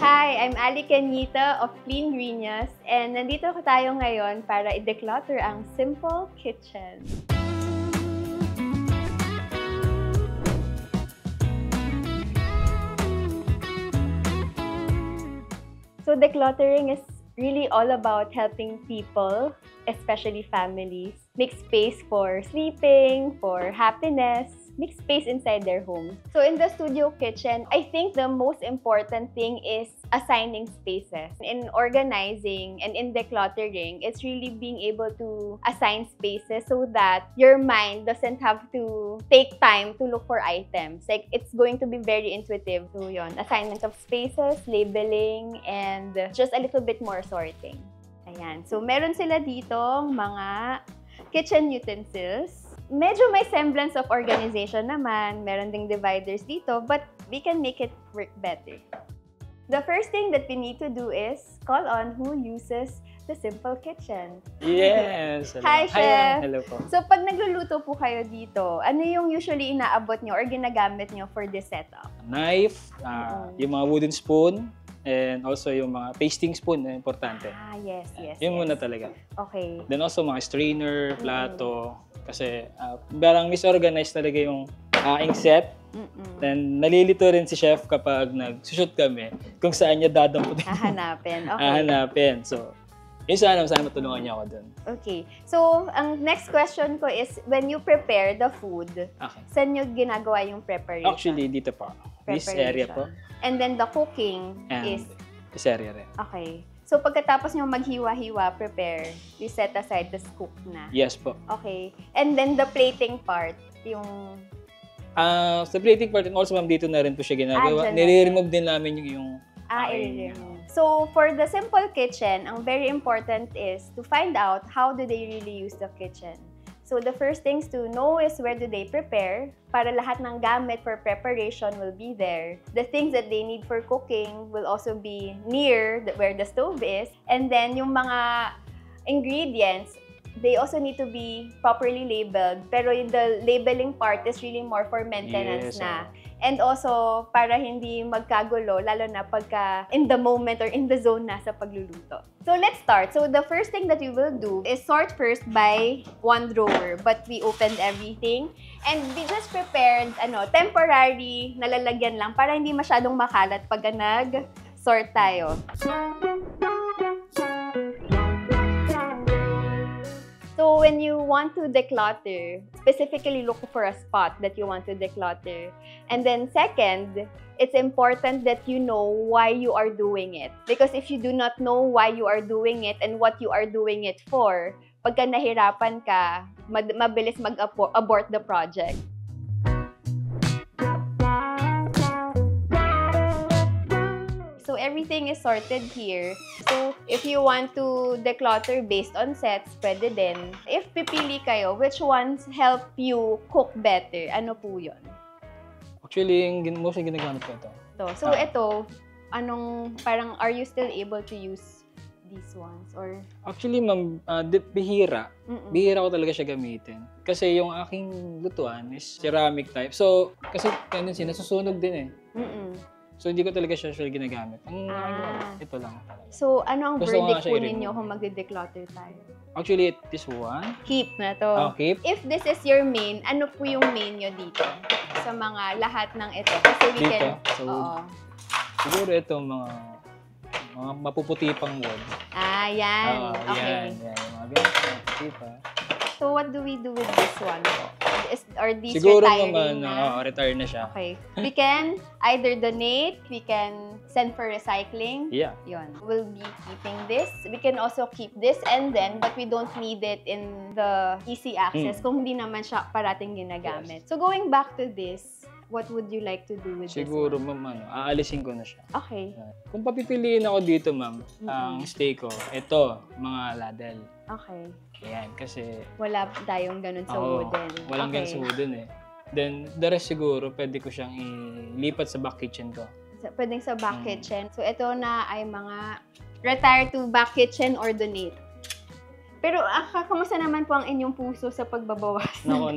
Hi, I'm Ali Cañita of Clean Greenius, and nandito ko tayo ngayon para i-declutter ang simple kitchen. So decluttering is really all about helping people, especially families, make space for sleeping, for happiness, make space inside their home. So in the studio kitchen, I think the most important thing is assigning spaces. In organizing and in decluttering, it's really being able to assign spaces so that your mind doesn't have to take time to look for items. Like, it's going to be very intuitive. So yun, assignment of spaces, labeling, and just a little bit more sorting. Ayan. So meron sila dito mga kitchen utensils. Medyo may semblance of organization naman. Meron ding dividers dito, but we can make it work better. The first thing that we need to do is call on who uses the simple kitchen. Yes! Hello. Hi, Chef! Hello po. So, pag nagluluto po kayo dito, ano yung usually inaabot nyo or ginagamit nyo for this setup? Knife, yung mga wooden spoon, and also yung mga pasting spoon na importante. Yes. Yun muna talaga. Okay. Then also mga strainer, plato, kasi parang misorganized talaga yung aking set. Then nalilito rin si Chef kapag nag-shoot kami kung saan niya dadamputin. Hahanapin. Okay. Hahanapin. So, yun sana matulungan niya ako dun. Okay. So, ang next question ko is, when you prepare the food, saan nyo ginagawa yung preparation? Actually, dito po. This area po. And then the cooking and is? This area rin. Okay. So, pagkatapos nyo maghiwa-hiwa, prepare, you set aside the cook na? Yes po. Okay. And then the plating part, yung... Sa plating part, and also ma'am, dito na rin po siya ginagawa. Nire-remove din namin yung i-remove. So, for the simple kitchen, ang very important is to find out how do they really use the kitchen. So, the first things to know is where do they prepare para lahat ng gamit for preparation will be there. The things that they need for cooking will also be near where the stove is. And then, yung mga ingredients, they also need to be properly labeled. Pero the labeling part is really more for maintenance na. And also, para hindi magkagulo, lalo na pagka in the moment or in the zone na sa pagluluto. So, let's start. So, the first thing that we will do is sort first by one drawer. But we opened everything. And we just prepared, temporary nalalagyan lang para hindi masyadong makalat pag nag-sort tayo. So, when you want to declutter, specifically look for a spot that you want to declutter. And then second, it's important that you know why you are doing it. Because if you do not know why you are doing it and what you are doing it for, pagka nahirapan ka, mabilis mag-abort the project. So, everything is sorted here. So, if you want to declutter based on sets, pwede din. If pipili kayo, which ones help you cook better? Ano po yun? Actually, mostly ginagamit ko ito. So, ito, parang, are you still able to use these ones? Or? Actually, ma'am, bihira. Bihira ko talaga siya gamitin. Kasi yung aking lutuan is ceramic type. So, kasi tendency, nasusunog din eh. So, hindi ko talaga siya ginagamit. Ito lang talaga. So, ano ang verdict po ninyo kung magde-declutter tayo? Actually, this one. Keep na to. Keep. If this is your main, ano po yung main nyo dito? Sa mga lahat ng ito. Kasi we can... Siguro ito mga mapuputi pang wood. Yan. Okay. Yan. Mga ganyan, mapuputi pa. So, what do we do with this one po? Or these siguro retiring naman, retire na siya. Okay. We can either donate, we can send for recycling. Yeah. Yun. We'll be keeping this. We can also keep this and then, but we don't need it in the easy access kung hindi naman siya parating ginagamit. Yes. So, going back to this, what would you like to do with siguro, this one? Ma'am, aalisin ko na siya. Okay. Kung papipiliin ako dito, ma'am, ang stay ko, ito, mga ladle. Okay. Yan, kasi... Wala tayong ganun sa wooden. Walang ganun sa wooden eh. Then, the rest siguro, pwede ko siyang ilipat sa back kitchen ko. Pwedeng sa back kitchen. So, ito na ay mga retire to back kitchen or donate. Pero, kamusta naman po ang inyong puso sa pagbabawas? Nako,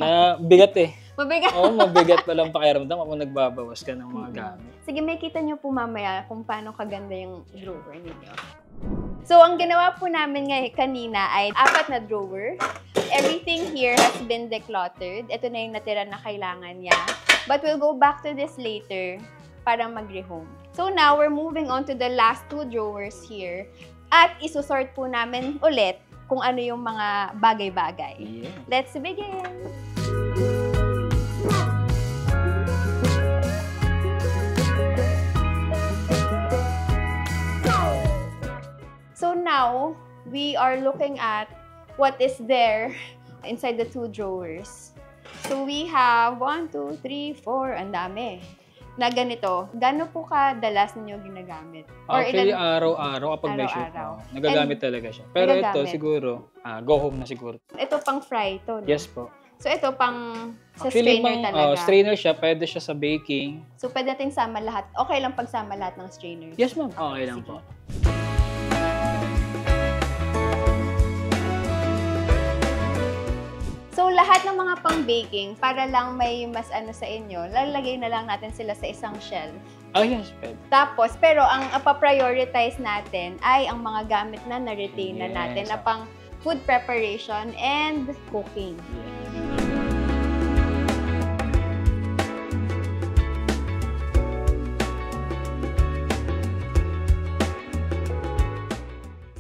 bigat eh. Mabigat. Oo, mabigat palang pakiramdam kung nagbabawas ka ng mga gamit. Sige, may kita nyo po mamaya kung paano kaganda yung drawer ninyo. So, ang ginawa po namin kanina ay 4 na drawer. Everything here has been decluttered. Ito na yung natira na kailangan niya. But we'll go back to this later para mag-rehome. So now, we're moving on to the last 2 drawers here. At isusort po namin ulit kung ano yung mga bagay-bagay. Yeah. Let's begin! So now, we are looking at what is there inside the 2 drawers. So we have 1, 2, 3, 4, ang dami. Na ganito, gano'n po kadalas ninyo ginagamit? Or Actually, araw-araw kapag may shoot araw-araw. nagagamit talaga siya. Pero ito siguro, go home na siguro. Ito pang fry to, no? Yes po. So ito pang sa Actually, strainer talaga. strainer siya, pwede siya sa baking. So pwede natin sama lahat. Okay lang pagsama lahat ng strainers? Yes ma'am, okay lang po. So, lahat ng mga pang-baking, para lang may mas ano sa inyo, lalagay na lang natin sila sa isang shelf. Oh, yes, pwede. Tapos, pero ang pa-prioritize natin ay ang mga gamit na na-retain na natin na pang food preparation and cooking.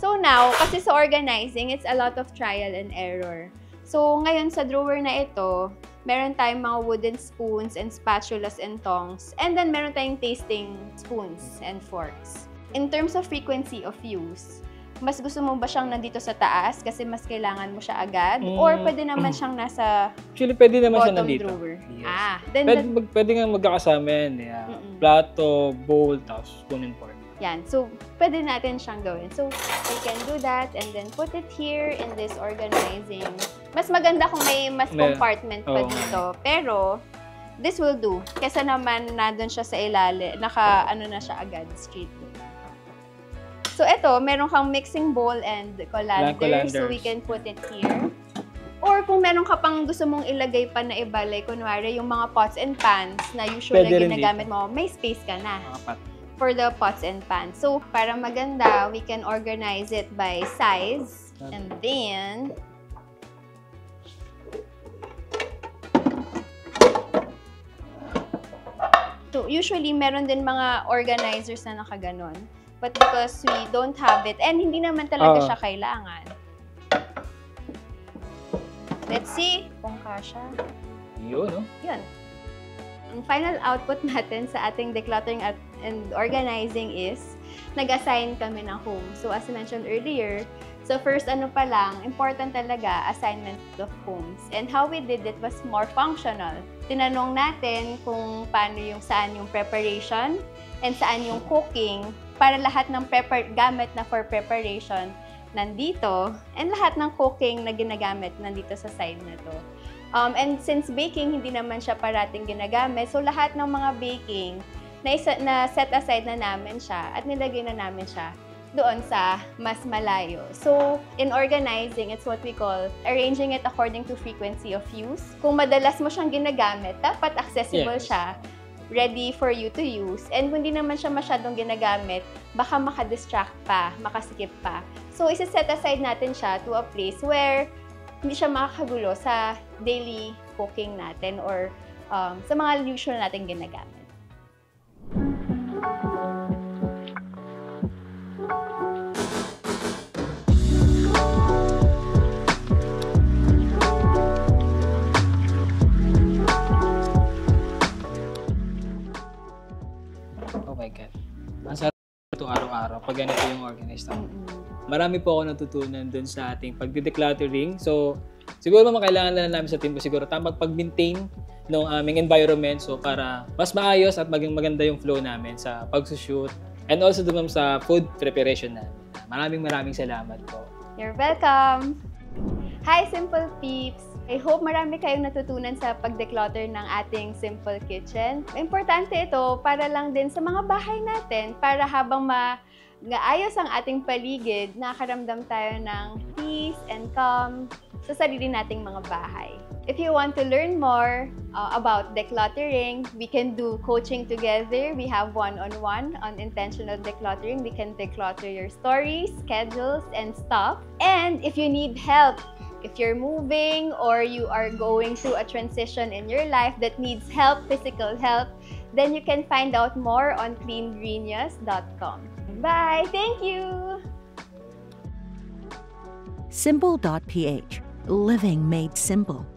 So now, kasi sa organizing, it's a lot of trial and error. So, ngayon sa drawer na ito, meron tayong mga wooden spoons and spatulas and tongs. And then, meron tayong tasting spoons and forks. In terms of frequency of use, mas gusto mo ba siyang nandito sa taas kasi mas kailangan mo siya agad? Or pwede naman siyang nasa Actually, pwede naman siya bottom nandito. drawer? Yes. Then Pwede nga magkakasama yan. Yeah. Plato, bowl, tapos spoon and fork. yan. So, pwede natin siyang gawin. So, we can do that and then put it here in this organizing. Mas maganda kung may compartment pa dito. Pero, this will do. Kesa naman nandun siya sa ilalim. Naka-ano na siya agad. Straight to. So, ito, meron kang mixing bowl and colander. So, we can put it here. Or kung meron ka pang gusto mong ilagay pa na iba, like kunwari, yung mga pots and pans na usually ginagamit mo, may space ka na for the pots and pans. So, para maganda, we can organize it by size. And then, so, usually, meron din mga organizers na nakaganon. But because we don't have it, and hindi naman talaga siya kailangan. Let's see kung kasha. Yun, no? Yun. Ang final output natin sa ating decluttering and organizing is nag-assign kami ng home. So, as mentioned earlier, so first ano pa lang, important talaga, assignment of homes. And how we did it was more functional. Tinanong natin kung paano saan yung preparation and saan yung cooking para lahat ng gamit na for preparation nandito and lahat ng cooking na ginagamit nandito sa side na to. And since baking, hindi naman siya parating ginagamit, so lahat ng mga baking na set aside na namin siya at nilagay na namin siya doon sa mas malayo. So, in organizing, it's what we call arranging it according to frequency of use. Kung madalas mo siyang ginagamit, dapat accessible siya, ready for you to use. And kung hindi naman siya masyadong ginagamit, baka makadistract pa, makaskip pa. So, isa-set aside natin siya to a place where hindi siya makakagulo sa daily cooking natin or sa mga usual natin ginagamit. Oh my God. Ang sarap ito araw-araw pag ganito yung organized natin. Marami po ako natutunan dun sa ating pagde-decluttering. So, siguro kailangan lang namin sa team ko siguro tamang pag-maintain ng aming environment so para mas maayos at maging maganda yung flow namin sa pag-shoot and also dun sa food preparation namin. Maraming salamat po. You're welcome! Hi, Simple Peeps! I hope marami kayong natutunan sa pag-declutter ng ating Simple Kitchen. Importante ito para lang din sa mga bahay natin para habang gaayos ang ating paligid, nakakaramdam tayo ng peace and calm sa sarili nating mga bahay. If you want to learn more about decluttering, we can do coaching together. We have one-on-one on intentional decluttering. We can declutter your stories, schedules, and stuff. And if you need help, if you're moving or you are going through a transition in your life that needs help, physical help, then you can find out more on cleangenius.com. Bye! Thank you! Simple.ph. Living made simple.